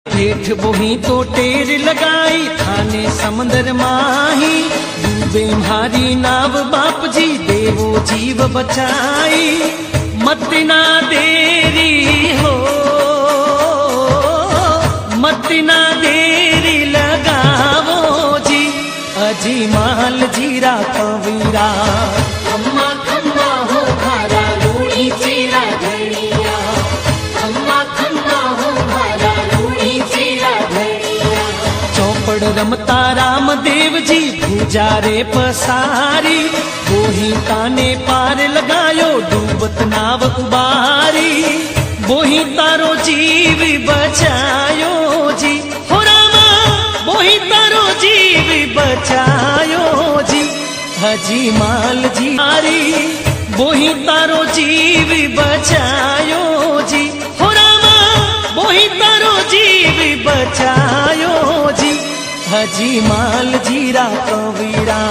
हेठ बोही तो टेर लगाई थाने समंदर माही डूबे म्हारी नाव बाप जी देवो जीव बचाई मत ना देरी हो मत ना देरी लगावो जी अजी माल जीरा कवीरा खम्मा खम्मा हो भारा लूणी चीरा घड़िया खम्मा खम्मा हो भारा लूणी चीरा घड़िया चौपड़ रमता रामदेव जी गुजारे पसारी बोही ताने पार लगायो डूबत नाव उबारी बोही तारो जीव बचायो जी हो रामा बोही तारो जीव बचायो जी हजी माल जी मारी बोही तारो जीव बचायो जी हो रामा बोही तारो जीव बचायो जी हजी माल जीरा कवीरा।